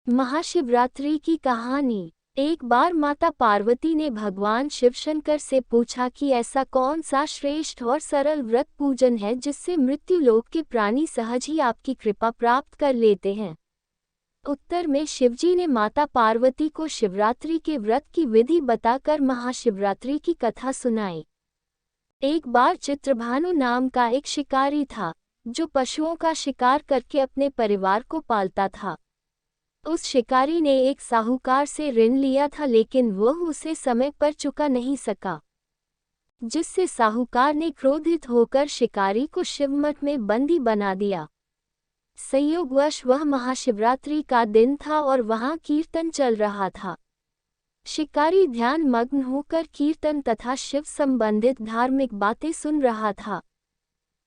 महाशिवरात्रि की कहानी। एक बार माता पार्वती ने भगवान शिवशंकर से पूछा कि ऐसा कौन सा श्रेष्ठ और सरल व्रत पूजन है जिससे मृत्युलोक के प्राणी सहज ही आपकी कृपा प्राप्त कर लेते हैं। उत्तर में शिवजी ने माता पार्वती को शिवरात्रि के व्रत की विधि बताकर महाशिवरात्रि की कथा सुनाई। एक बार चित्रभानु नाम का एक शिकारी था जो पशुओं का शिकार करके अपने परिवार को पालता था। उस शिकारी ने एक साहूकार से ऋण लिया था, लेकिन वह उसे समय पर चुका नहीं सका, जिससे साहूकार ने क्रोधित होकर शिकारी को शिवमठ में बंदी बना दिया। संयोगवश वह महाशिवरात्रि का दिन था और वहां कीर्तन चल रहा था। शिकारी ध्यान मग्न होकर कीर्तन तथा शिव संबंधित धार्मिक बातें सुन रहा था।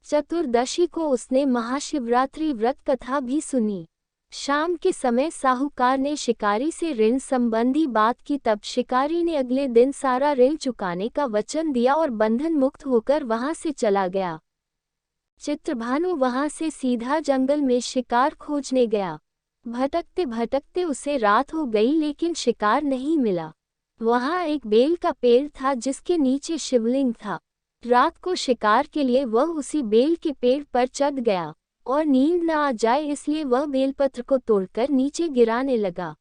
चतुर्दशी को उसने महाशिवरात्रि व्रत कथा भी सुनी। शाम के समय साहूकार ने शिकारी से ऋण संबंधी बात की, तब शिकारी ने अगले दिन सारा ऋण चुकाने का वचन दिया और बंधन मुक्त होकर वहां से चला गया। चित्रभानु वहां से सीधा जंगल में शिकार खोजने गया। भटकते भटकते उसे रात हो गई, लेकिन शिकार नहीं मिला। वहां एक बेल का पेड़ था जिसके नीचे शिवलिंग था। रात को शिकार के लिए वह उसी बेल के पेड़ पर चढ़ गया और नींद न आ जाए इसलिए वह बेलपत्र को तोड़कर नीचे गिराने लगा।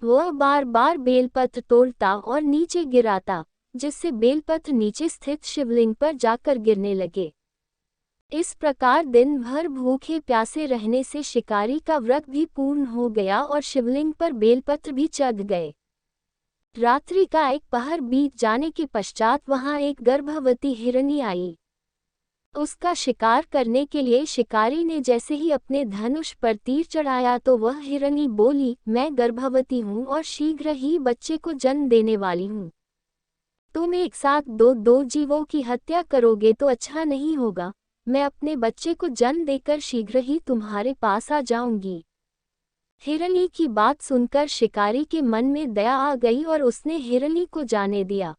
वह बार बार बेलपत्र तोड़ता और नीचे गिराता, जिससे बेलपत्र नीचे स्थित शिवलिंग पर जाकर गिरने लगे। इस प्रकार दिन भर भूखे प्यासे रहने से शिकारी का व्रत भी पूर्ण हो गया और शिवलिंग पर बेलपत्र भी चढ़ गए। रात्रि का एक पहर बीत जाने के पश्चात वहां एक गर्भवती हिरनी आई। उसका शिकार करने के लिए शिकारी ने जैसे ही अपने धनुष पर तीर चढ़ाया तो वह हिरनी बोली, मैं गर्भवती हूँ और शीघ्र ही बच्चे को जन्म देने वाली हूँ। तुम एक साथ दो जीवों की हत्या करोगे तो अच्छा नहीं होगा। मैं अपने बच्चे को जन्म देकर शीघ्र ही तुम्हारे पास आ जाऊंगी। हिरनी की बात सुनकर शिकारी के मन में दया आ गई और उसने हिरनी को जाने दिया।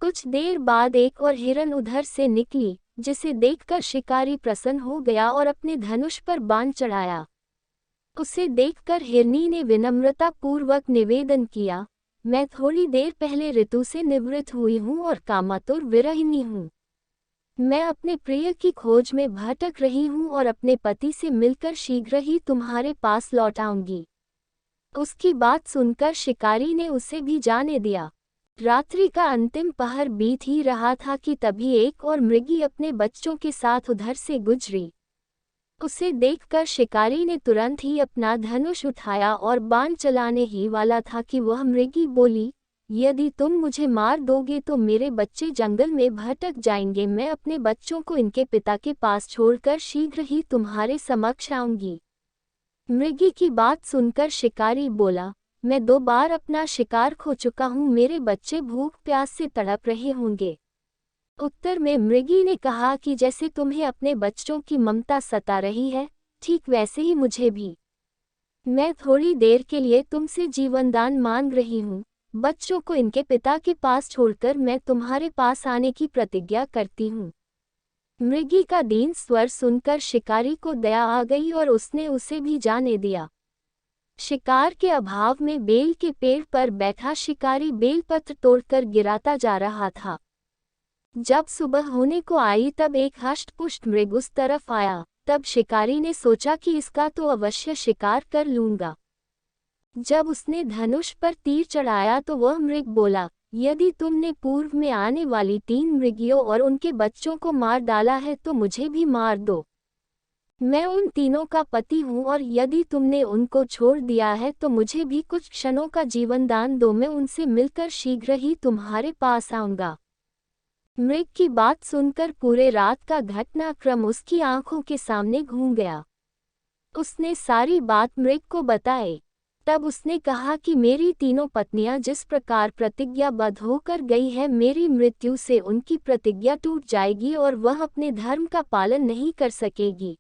कुछ देर बाद एक और हिरन उधर से निकली, जिसे देखकर शिकारी प्रसन्न हो गया और अपने धनुष पर बाण चढ़ाया। उसे देखकर हिरनी ने विनम्रता पूर्वक निवेदन किया, मैं थोड़ी देर पहले ऋतु से निवृत्त हुई हूँ और कामातुर विरहिणी हूँ। मैं अपने प्रिय की खोज में भटक रही हूँ और अपने पति से मिलकर शीघ्र ही तुम्हारे पास लौट आऊंगी। उसकी बात सुनकर शिकारी ने उसे भी जाने दिया। रात्रि का अंतिम पहर बीत ही रहा था कि तभी एक और मृगी अपने बच्चों के साथ उधर से गुजरी। उसे देखकर शिकारी ने तुरंत ही अपना धनुष उठाया और बाण चलाने ही वाला था कि वह मृगी बोली, यदि तुम मुझे मार दोगे तो मेरे बच्चे जंगल में भटक जाएंगे। मैं अपने बच्चों को इनके पिता के पास छोड़कर शीघ्र ही तुम्हारे समक्ष आऊंगी। मृगी की बात सुनकर शिकारी बोला, मैं 2 बार अपना शिकार खो चुका हूँ, मेरे बच्चे भूख प्यास से तड़प रहे होंगे। उत्तर में मृगी ने कहा कि जैसे तुम्हें अपने बच्चों की ममता सता रही है, ठीक वैसे ही मुझे भी। मैं थोड़ी देर के लिए तुमसे जीवनदान मांग रही हूँ। बच्चों को इनके पिता के पास छोड़कर मैं तुम्हारे पास आने की प्रतिज्ञा करती हूँ। मृगी का दीन स्वर सुनकर शिकारी को दया आ गई और उसने उसे भी जाने दिया। शिकार के अभाव में बेल के पेड़ पर बैठा शिकारी बेलपत्र तोड़कर गिराता जा रहा था। जब सुबह होने को आई तब एक हष्टपुष्ट मृग उस तरफ आया। तब शिकारी ने सोचा कि इसका तो अवश्य शिकार कर लूंगा। जब उसने धनुष पर तीर चढ़ाया तो वह मृग बोला, यदि तुमने पूर्व में आने वाली 3 मृगियों और उनके बच्चों को मार डाला है तो मुझे भी मार दो। मैं उन तीनों का पति हूँ और यदि तुमने उनको छोड़ दिया है तो मुझे भी कुछ क्षणों का जीवन दान दो। मैं उनसे मिलकर शीघ्र ही तुम्हारे पास आऊंगा। मृग की बात सुनकर पूरे रात का घटनाक्रम उसकी आंखों के सामने घूम गया। उसने सारी बात मृग को बताई। तब उसने कहा कि मेरी तीनों पत्नियां जिस प्रकार प्रतिज्ञाबद्ध होकर गई है, मेरी मृत्यु से उनकी प्रतिज्ञा टूट जाएगी और वह अपने धर्म का पालन नहीं कर सकेगी।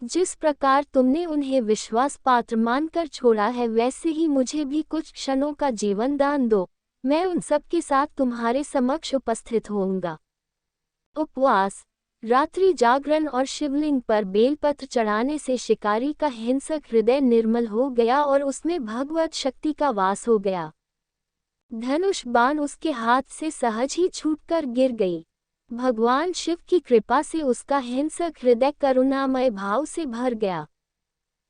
जिस प्रकार तुमने उन्हें विश्वास पात्र मानकर छोड़ा है, वैसे ही मुझे भी कुछ क्षणों का जीवन दान दो। मैं उन सब के साथ तुम्हारे समक्ष उपस्थित होऊंगा। उपवास। रात्रि जागरण और शिवलिंग पर बेलपत्र चढ़ाने से शिकारी का हिंसक हृदय निर्मल हो गया और उसमें भगवत शक्ति का वास हो गया। धनुष बाण उसके हाथ से सहज ही छूटकर गिर गई। भगवान शिव की कृपा से उसका हिंसक हृदय करुणामय भाव से भर गया।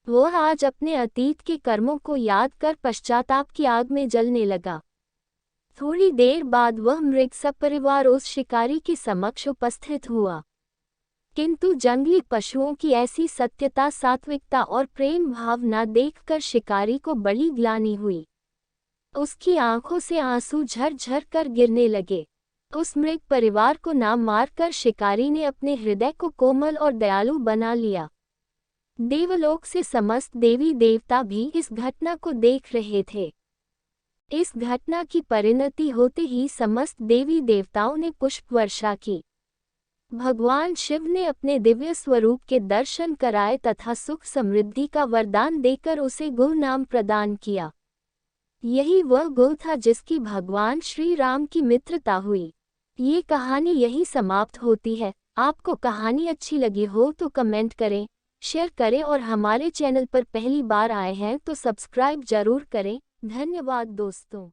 वह आज अपने अतीत के कर्मों को याद कर पश्चाताप की आग में जलने लगा। थोड़ी देर बाद वह मृग सपरिवार उस शिकारी के समक्ष उपस्थित हुआ, किंतु जंगली पशुओं की ऐसी सत्यता, सात्विकता और प्रेम भावना देखकर शिकारी को बड़ी ग्लानि हुई। उसकी आंखों से आंसू झरझर कर गिरने लगे। उस मृग परिवार को ना मारकर शिकारी ने अपने हृदय को कोमल और दयालु बना लिया। देवलोक से समस्त देवी देवता भी इस घटना को देख रहे थे। इस घटना की परिणति होते ही समस्त देवी देवताओं ने पुष्प वर्षा की। भगवान शिव ने अपने दिव्य स्वरूप के दर्शन कराए तथा सुख समृद्धि का वरदान देकर उसे गुरु नाम प्रदान किया। यही वह गुरु था जिसकी भगवान श्री राम की मित्रता हुई। ये कहानी यही समाप्त होती है। आपको कहानी अच्छी लगी हो तो कमेंट करें, शेयर करें और हमारे चैनल पर पहली बार आए हैं तो सब्सक्राइब जरूर करें। धन्यवाद दोस्तों।